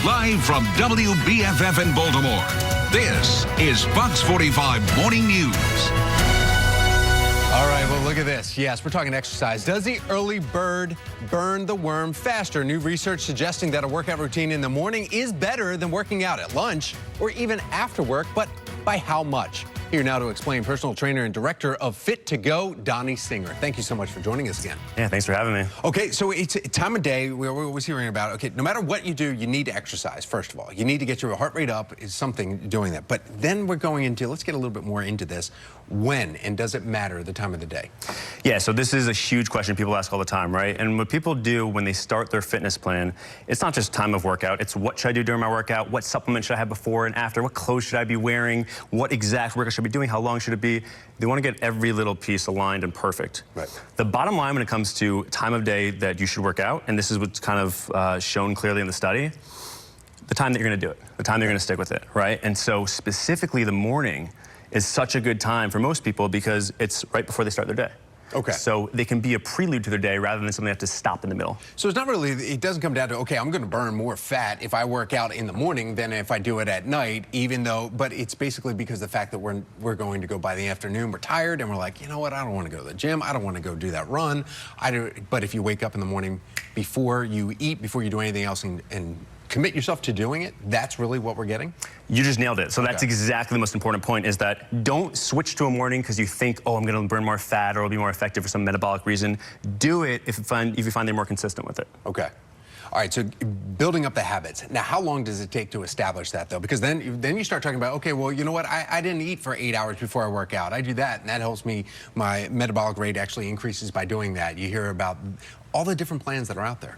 Live from WBFF in Baltimore, this is Fox 45 Morning News. All right, well, look at this. Yes, we're talking exercise. Does the early bird burn the worm faster? New research suggesting that a workout routine in the morning is better than working out at lunch or even after work, but by how much? Here now to explain, personal trainer and director of Fit to Go, Dani Singer. Thank you so much for joining us again. Yeah, thanks for having me. Okay, so it's a time of day we're always hearing about. Okay, no matter what you do, you need to exercise, first of all. You need to get your heart rate up, is something doing that. But then we're going into, let's get a little bit more into this. When and does it matter the time of the day? Yeah, so this is a huge question people ask all the time, right? And what people do when they start their fitness plan, it's not just time of workout, it's what should I do during my workout, what supplement should I have before and after, what clothes should I be wearing, what exact workout should I be doing, how long should it be? They want to get every little piece aligned and perfect. Right. The bottom line when it comes to time of day that you should work out, and this is what's kind of shown clearly in the study, the time that you're going to do it, the time that you're going to stick with it, right? And so specifically the morning is such a good time for most people because it's right before they start their day. Okay. So they can be a prelude to their day rather than something they have to stop in the middle. So it's not really, it doesn't come down to, okay, I'm going to burn more fat if I work out in the morning than if I do it at night, even though, but it's basically because the fact that we're going to go by the afternoon, we're tired and we're like, you know what, I don't want to go to the gym, I don't want to go do that run. But if you wake up in the morning before you eat, before you do anything else and commit yourself to doing it, that's really what we're getting? You just nailed it. So that's exactly the most important point is that don't switch to a morning because you think, oh, I'm going to burn more fat or it'll be more effective for some metabolic reason. Do it if you find they're more consistent with it. Okay. All right, so building up the habits. Now, how long does it take to establish that, though? Because then you start talking about, okay, well, you know what? I didn't eat for 8 hours before I work out. I do that, and that helps me. My metabolic rate actually increases by doing that. You hear about all the different plans that are out there.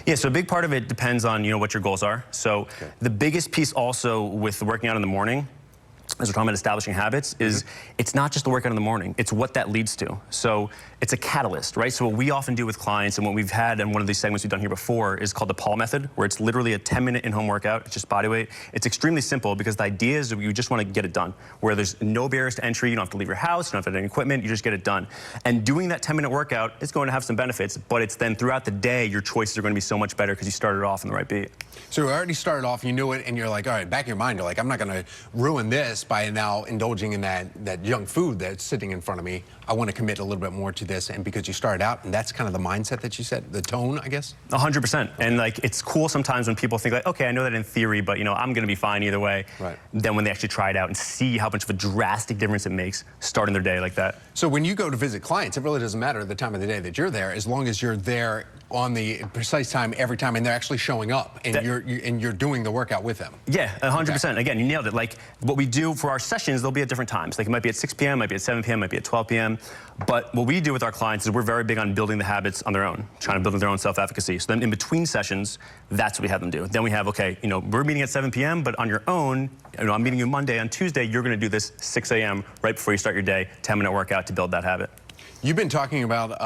Yeah, so a big part of it depends on, what your goals are. So the biggest piece also with working out in the morning, as we're talking about establishing habits, is it's not just the workout in the morning, it's what that leads to. So it's a catalyst, right? So what we often do with clients and what we've had in one of these segments we've done here before is called the Paul method, where it's literally a 10-minute in-home workout. It's just body weight. It's extremely simple because the idea is that you just want to get it done, where there's no barriers to entry. You don't have to leave your house, you don't have to have any equipment, you just get it done. And doing that 10-minute workout is going to have some benefits, but it's then throughout the day, your choices are going to be so much better because you started off on the right beat. So you already started off, you knew it, and you're like, all right, back in your mind, you're like, I'm not going to ruin this by now indulging in that junk food that's sitting in front of me. I want to commit a little bit more to this, and because you started out, and that's kind of the mindset that you said, the tone, I guess? 100%. And like, it's cool sometimes when people think like, okay, I know that in theory, but I'm going to be fine either way. Right. Then when they actually try it out and see how much of a drastic difference it makes starting their day like that. So when you go to visit clients, it really doesn't matter the time of the day that you're there, as long as you're there on the precise time every time, and they're actually showing up, and you're doing the workout with them. Yeah, 100%. Okay. Again, you nailed it. Like what we do for our sessions, they'll be at different times. Like it might be at 6 p.m., might be at 7 p.m., might be at 12 p.m. But what we do with our clients is we're very big on building the habits on their own, trying to build their own self-efficacy. So then in between sessions, that's what we have them do. Then we have, okay, we're meeting at 7 p.m., but on your own, I'm meeting you Monday. On Tuesday, you're going to do this 6 a.m. right before you start your day, 10-minute workout to build that habit. You've been talking about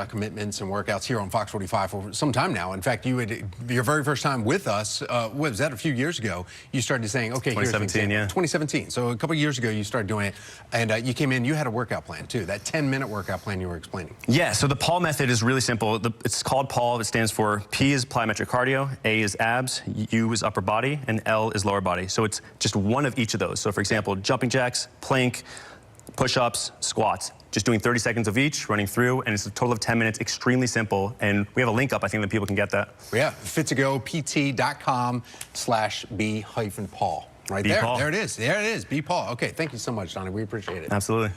commitments and workouts here on Fox 45 for some time now. In fact, your very first time with us, what was that, a few years ago? You started saying, okay, 2017, yeah. 2017. So a couple of years ago, you started doing it, and you came in. You had a workout plan too. That 10-minute workout plan you were explaining. Yeah. So the Paul method is really simple. It's called Paul. It stands for P is plyometric cardio, A is abs, U is upper body, and L is lower body. So it's just one of each of those. So for example, jumping jacks, plank, push-ups, squats. Just doing 30 seconds of each, running through, and it's a total of 10 minutes, extremely simple. And we have a link up, I think, that people can get that. Yeah, fit2gopt.com/B-Paul. Right there. There it is. There it is. B Paul. Okay, thank you so much, Dani. We appreciate it. Absolutely.